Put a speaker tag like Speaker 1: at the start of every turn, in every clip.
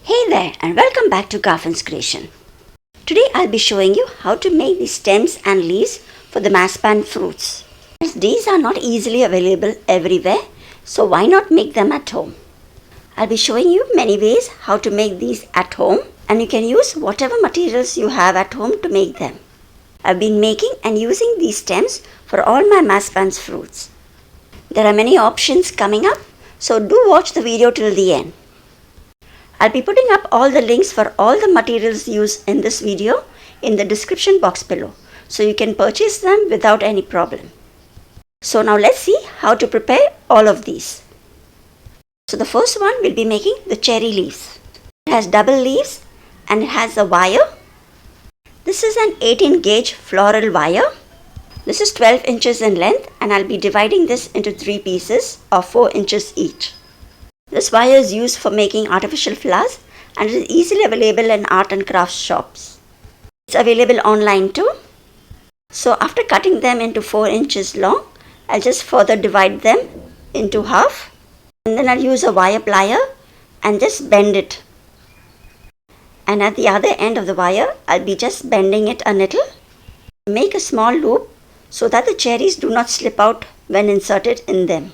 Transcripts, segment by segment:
Speaker 1: Hey there and welcome back to Garfin's creation. Today I'll be showing you how to make the stems and leaves for the marzipan fruits. These are not easily available everywhere, so why not make them at home? I'll be showing you many ways how to make these at home, and you can use whatever materials you have at home to make them. I've been making and using these stems for all my marzipan fruits. There are many options coming up, so do watch the video till the end. I'll be putting up all the links for all the materials used in this video in the description box below, so you can purchase them without any problem. So now let's see how to prepare all of these. So the first one will be making the cherry leaves. It has double leaves and it has a wire. This is an 18 gauge floral wire. This is 12 inches in length and I'll be dividing this into 3 pieces of 4 inches each. This wire is used for making artificial flowers and it is easily available in art and crafts shops. It's available online too. So after cutting them into 4 inches long, I'll just further divide them into half, and then I'll use a wire plier and just bend it. And at the other end of the wire, I'll be just bending it a little. Make a small loop so that the cherries do not slip out when inserted in them.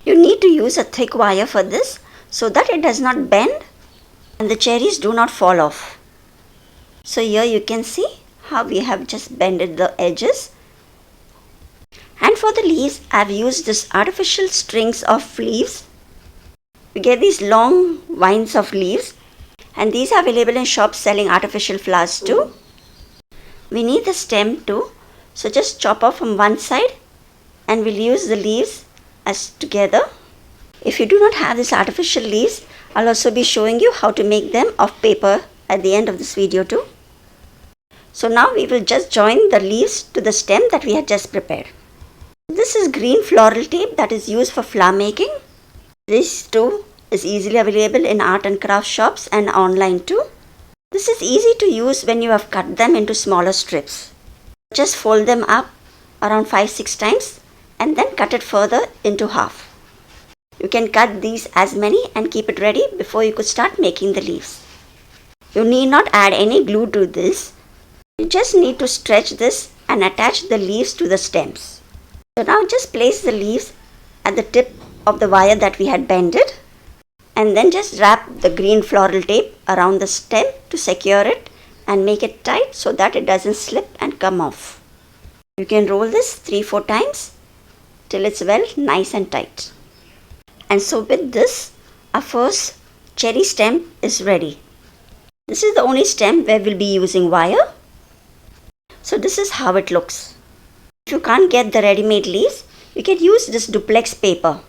Speaker 1: You need to use a thick wire for this so that it does not bend and the cherries do not fall off. So here you can see how we have just bended the edges. And for the leaves, I have used this artificial strings of leaves. We get these long vines of leaves, and these are available in shops selling artificial flowers too. We need the stem too, so just chop off from one side and we'll use the leaves as together. If you do not have these artificial leaves, I'll also be showing you how to make them of paper at the end of this video too. So now we will just join the leaves to the stem that we had just prepared. This is green floral tape that is used for flower making. This too is easily available in art and craft shops and online too. This is easy to use when you have cut them into smaller strips. Just fold them up around 5-6 times and then cut it further into half. You can cut these as many and keep it ready before you could start making the leaves. You need not add any glue to this. You just need to stretch this and attach the leaves to the stems. So now just place the leaves at the tip of the wire that we had bended, and then just wrap the green floral tape around the stem to secure it and make it tight so that it doesn't slip and come off. You can roll this 3-4 times till it's well nice and tight. And so with this, our first cherry stem is ready. This is the only stem where we'll be using wire. So this is how it looks. If you can't get the ready-made leaves, you can use this duplex paper.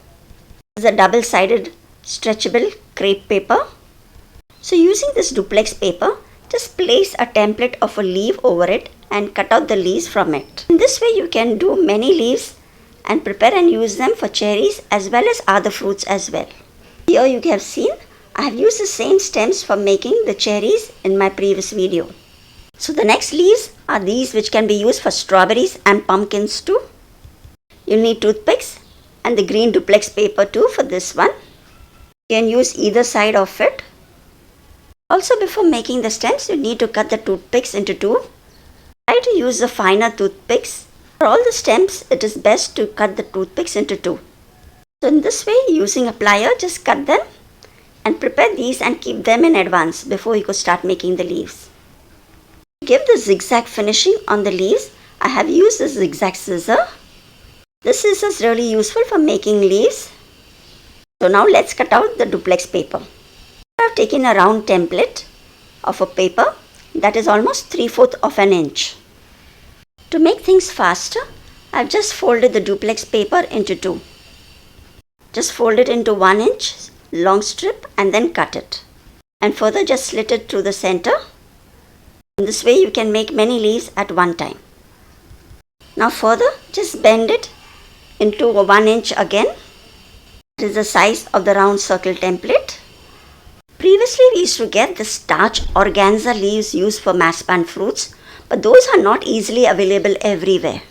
Speaker 1: This is a double-sided stretchable crepe paper. So using this duplex paper, just place a template of a leaf over it and cut out the leaves from it. In this way you can do many leaves and prepare and use them for cherries as well as other fruits as well. Here you have seen I have used the same stems for making the cherries in my previous video. So the next leaves are these, which can be used for strawberries and pumpkins too. You'll need toothpicks and the green duplex paper too for this one. You can use either side of it. Also, before making the stems, you need to cut the toothpicks into 2. Try to use the finer toothpicks. For all the stems, it is best to cut the toothpicks into 2. So in this way, using a plier, just cut them and prepare these and keep them in advance before you could start making the leaves. To give the zigzag finishing on the leaves, I have used the zigzag scissor. This scissor is really useful for making leaves. So now let's cut out the duplex paper. I have taken a round template of a paper that is almost 3/4 of an inch. To make things faster, I have just folded the duplex paper into 2. Just fold it into 1 inch long strip and then cut it. And further just slit it through the center. In this way you can make many leaves at one time. Now further just bend it into 1 inch again. This is the size of the round circle template. Previously we used to get the starch organza leaves used for marzipan fruits, but those are not easily available everywhere.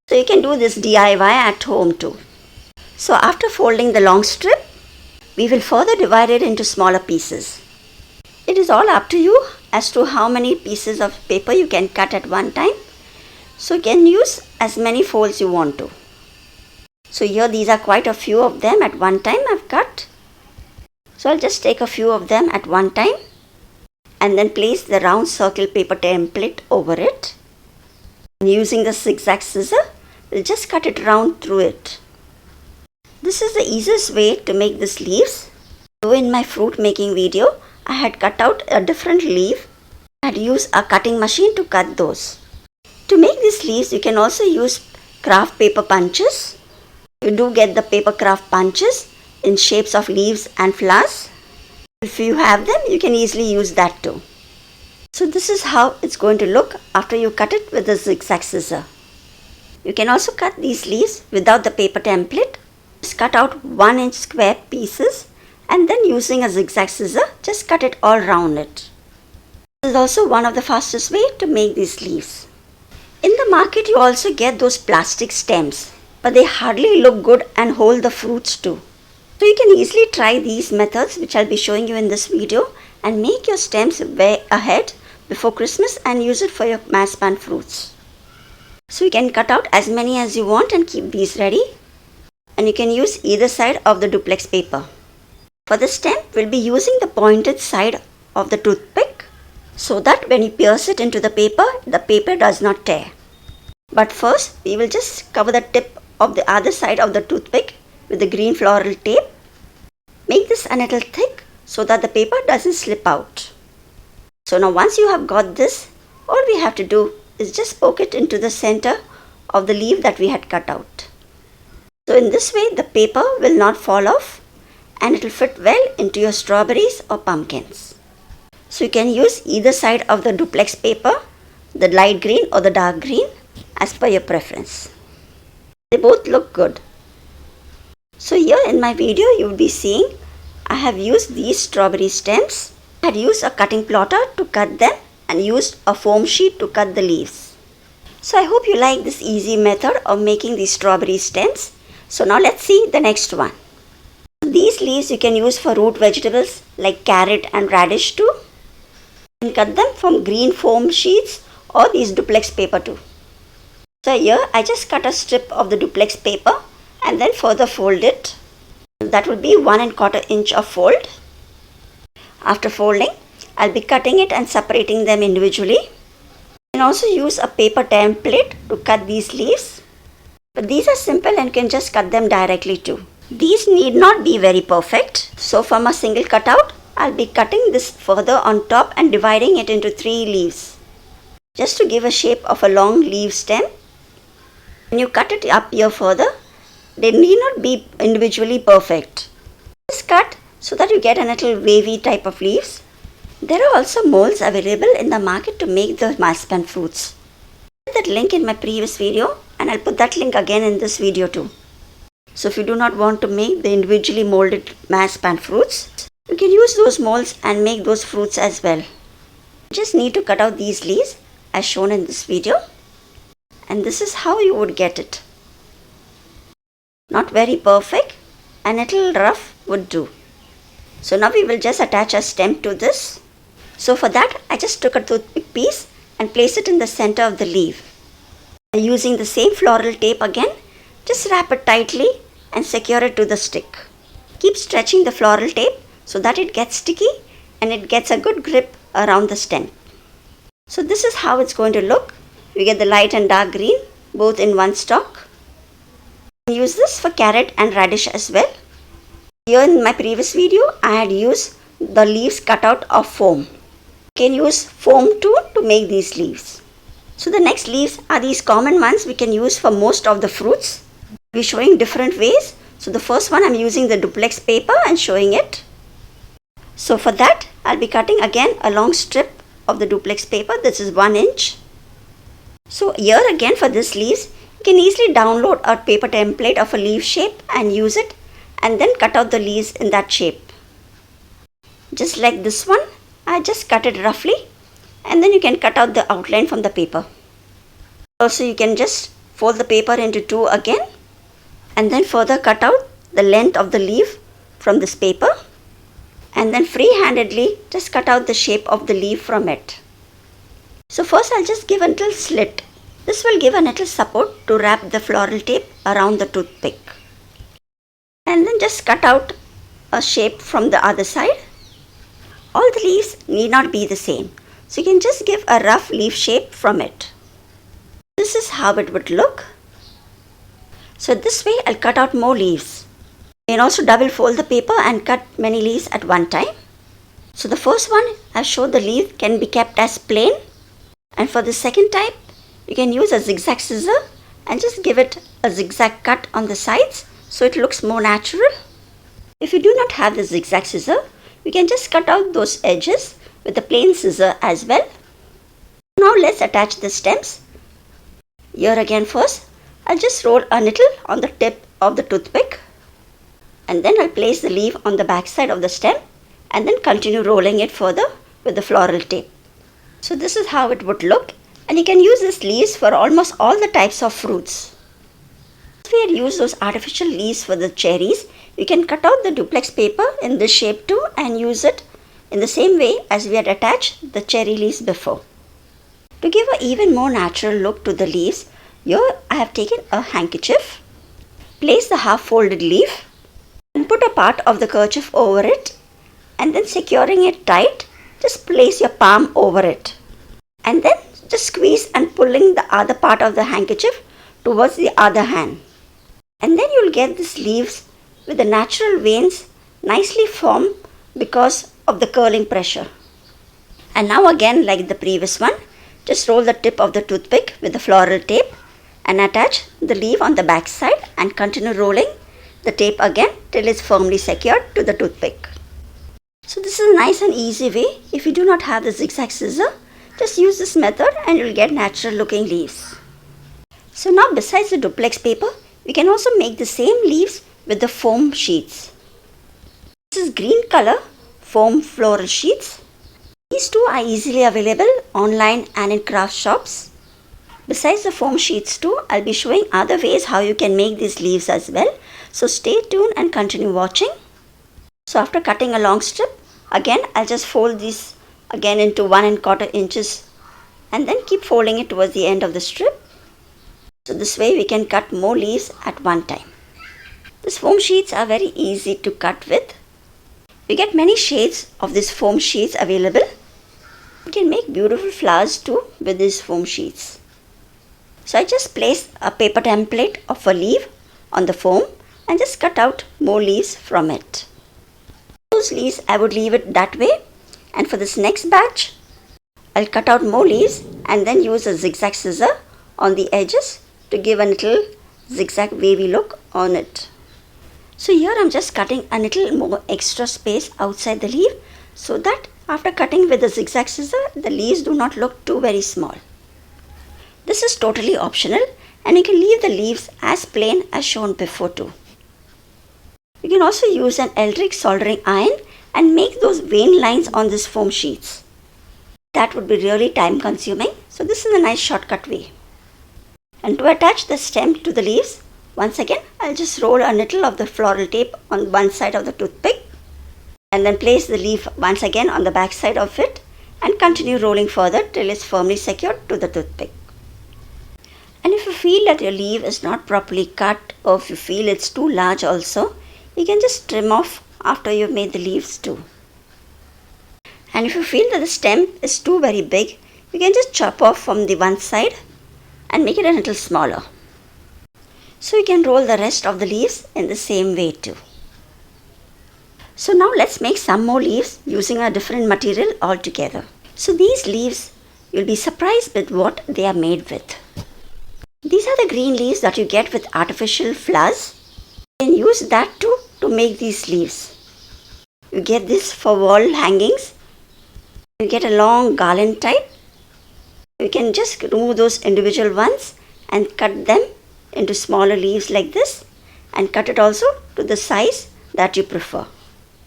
Speaker 1: So you can do this DIY at home too. So after folding the long strip, we will further divide it into smaller pieces. It is all up to you as to how many pieces of paper you can cut at one time. So you can use as many folds you want to. So here these are quite a few of them at one time I've cut. So I'll just take a few of them at one time and then place the round circle paper template over it. And using the zigzag scissor, we'll just cut it round through it. This is the easiest way to make these leaves. So in my fruit making video, I had cut out a different leaf. I had used a cutting machine to cut those. To make these leaves, you can also use craft paper punches. You do get the paper craft punches in shapes of leaves and flowers. If you have them, you can easily use that too. So this is how it's going to look after you cut it with the zigzag scissor. You can also cut these leaves without the paper template. Just cut out 1 inch square pieces and then using a zigzag scissor, just cut it all round it. This is also one of the fastest way to make these leaves. In the market you also get those plastic stems, but they hardly look good and hold the fruits too. So you can easily try these methods which I'll be showing you in this video and make your stems way ahead before Christmas and use it for your marzipan fruits. So you can cut out as many as you want and keep these ready. And you can use either side of the duplex paper. For the stem, we'll be using the pointed side of the toothpick so that when you pierce it into the paper does not tear. But first, we will just cover the tip of the other side of the toothpick with the green floral tape. Make this a little thick so that the paper doesn't slip out. So now once you have got this, all we have to do is just poke it into the center of the leaf that we had cut out. So in this way, the paper will not fall off and it will fit well into your strawberries or pumpkins. So you can use either side of the duplex paper, the light green or the dark green, as per your preference. They both look good. So here in my video you will be seeing I have used these strawberry stems. I had used a cutting plotter to cut them and used a foam sheet to cut the leaves. So I hope you like this easy method of making these strawberry stems. So now let's see the next one. These leaves you can use for root vegetables like carrot and radish too. You can cut them from green foam sheets or these duplex paper too. So here I just cut a strip of the duplex paper and then further fold it. That will be 1¼ inch of fold. After folding, I'll be cutting it and separating them individually. You can also use a paper template to cut these leaves. But these are simple and you can just cut them directly too. These need not be very perfect. So from a single cutout, I'll be cutting this further on top and dividing it into 3 leaves. Just to give a shape of a long leaf stem. When you cut it up here further, they need not be individually perfect. Just cut so that you get a little wavy type of leaves. There are also molds available in the market to make the marzipan fruits. I put that link in my previous video and I'll put that link again in this video too. So if you do not want to make the individually molded marzipan fruits, you can use those molds and make those fruits as well. You just need to cut out these leaves as shown in this video. And this is how you would get it. Not very perfect, a little rough would do. So now we will just attach a stem to this. So for that, I just took a toothpick piece and placed it in the center of the leaf. And using the same floral tape again, just wrap it tightly and secure it to the stick. Keep stretching the floral tape so that it gets sticky and it gets a good grip around the stem. So this is how it's going to look. You get the light and dark green both in one stalk. Use this for carrot and radish as well. Here in my previous video, I had used the leaves cut out of foam. You can use foam too to make these leaves. So the next leaves are these common ones we can use for most of the fruits. We're showing different ways. So the first one I'm using the duplex paper and showing it. So for that, I'll be cutting again a long strip of the duplex paper. This is 1 inch. So here again for this leaves, you can easily download a paper template of a leaf shape and use it and then cut out the leaves in that shape. Just like this one, I just cut it roughly and then you can cut out the outline from the paper. Also you can just fold the paper into 2 again and then further cut out the length of the leaf from this paper and then free-handedly just cut out the shape of the leaf from it. So first I'll just give a little slit. This will give a little support to wrap the floral tape around the toothpick. And then just cut out a shape from the other side. All the leaves need not be the same, so you can just give a rough leaf shape from it. This is how it would look. So this way I'll cut out more leaves. You can also double fold the paper and cut many leaves at one time. So the first one I've showed the leaf can be kept as plain, and for the second type you can use a zigzag scissor and just give it a zigzag cut on the sides so it looks more natural. If you do not have the zigzag scissor, you can just cut out those edges with a plain scissor as well. Now let's attach the stems. Here again first, I'll just roll a little on the tip of the toothpick, and then I'll place the leaf on the back side of the stem and then continue rolling it further with the floral tape. So this is how it would look, and you can use these leaves for almost all the types of fruits. If we had used those artificial leaves for the cherries, you can cut out the duplex paper in this shape too and use it in the same way as we had attached the cherry leaves before. To give an even more natural look to the leaves, here I have taken a handkerchief, place the half folded leaf and put a part of the kerchief over it, and then securing it tight, just place your palm over it and then just squeeze and pulling the other part of the handkerchief towards the other hand. And then you'll get these leaves with the natural veins nicely formed because of the curling pressure. And now again, like the previous one, just roll the tip of the toothpick with the floral tape and attach the leaf on the back side and continue rolling the tape again till it's firmly secured to the toothpick. So this is a nice and easy way. If you do not have the zigzag scissor, just use this method and you'll get natural looking leaves. So now besides the duplex paper, we can also make the same leaves with the foam sheets. This is green color foam floral sheets. These two are easily available online and in craft shops. Besides the foam sheets too, I'll be showing other ways how you can make these leaves as well. So stay tuned and continue watching. So after cutting a long strip, again I'll just fold these again into 1¼ inches and then keep folding it towards the end of the strip. So this way we can cut more leaves at one time. These foam sheets are very easy to cut with. We get many shades of these foam sheets available. You can make beautiful flowers too with these foam sheets. So I just place a paper template of a leaf on the foam and just cut out more leaves from it. Those leaves I would leave it that way, and for this next batch I'll cut out more leaves and then use a zigzag scissor on the edges to give a little zigzag wavy look on it. So here I'm just cutting a little more extra space outside the leaf so that after cutting with the zigzag scissor, the leaves do not look too very small. This is totally optional and you can leave the leaves as plain as shown before too. You can also use an electric soldering iron and make those vein lines on these foam sheets. That would be really time consuming, so this is a nice shortcut way. And to attach the stem to the leaves, once again I'll just roll a little of the floral tape on one side of the toothpick and then place the leaf once again on the back side of it and continue rolling further till it's firmly secured to the toothpick. And if you feel that your leaf is not properly cut, or if you feel it's too large also, you can just trim off after you've made the leaves too. And if you feel that the stem is too very big, you can just chop off from the one side and make it a little smaller. So you can roll the rest of the leaves in the same way too. So now let's make some more leaves using a different material altogether. So these leaves, you'll be surprised with what they are made with. These are the green leaves that you get with artificial flowers. You can use that too to make these leaves. You get this for wall hangings. You get a long garland type. You can just remove those individual ones and cut them into smaller leaves like this, and cut it also to the size that you prefer.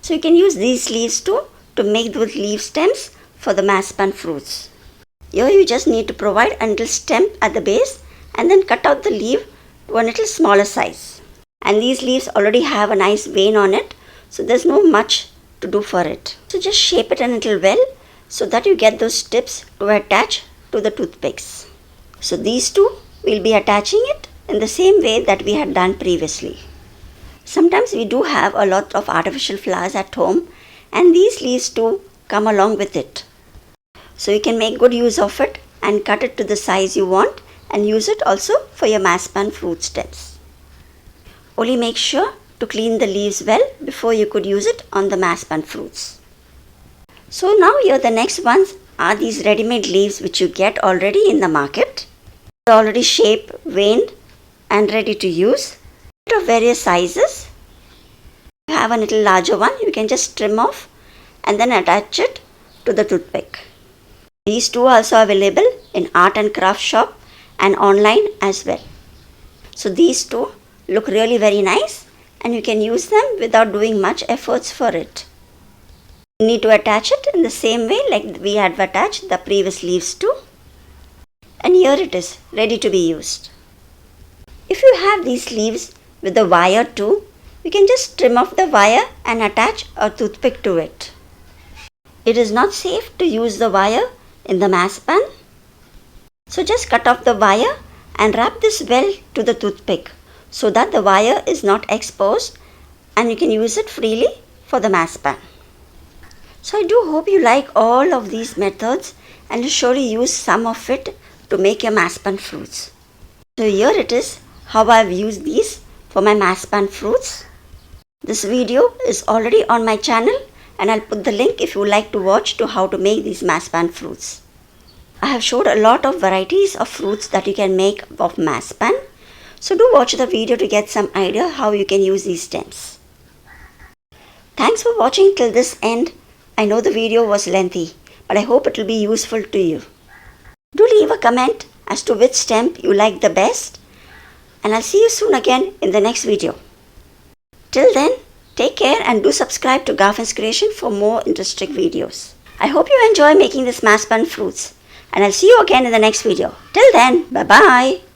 Speaker 1: So you can use these leaves too to make those leaf stems for the marzipan fruits. Here you just need to provide a little stem at the base and then cut out the leaf to a little smaller size. And these leaves already have a nice vein on it, so there's no much to do for it. So just shape it a little well so that you get those tips to attach to the toothpicks. So these two, we'll be attaching it in the same way that we had done previously. Sometimes we do have a lot of artificial flowers at home, and these leaves too come along with it. So you can make good use of it and cut it to the size you want and use it also for your marzipan fruit stems. Only make sure to clean the leaves well before you could use it on the marzipan fruits. So now here the next ones are these ready-made leaves which you get already in the market. They're already shaped, veined and ready to use. Of various sizes. If you have a little larger one, you can just trim off and then attach it to the toothpick. These two are also available in art and craft shop and online as well. So these two look really very nice and you can use them without doing much efforts for it. You need to attach it in the same way like we had attached the previous leaves too. And here it is, ready to be used. If you have these leaves with the wire too, you can just trim off the wire and attach a toothpick to it. It is not safe to use the wire in the marzipan. So just cut off the wire and wrap this well to the toothpick so that the wire is not exposed and you can use it freely for the marzipan. So I do hope you like all of these methods and you surely use some of it to make your marzipan fruits. So here it is how I have used these for my marzipan fruits. This video is already on my channel and I'll put the link if you would like to watch to how to make these marzipan fruits. I have showed a lot of varieties of fruits that you can make of marzipan. So do watch the video to get some idea how you can use these stems. Thanks for watching till this end. I know the video was lengthy, but I hope it will be useful to you. Do leave a comment as to which stem you like the best. And I'll see you soon again in the next video. Till then, take care and do subscribe to Garfin's Creation for more interesting videos. I hope you enjoy making this marzipan fruits and I'll see you again in the next video. Till then, bye-bye.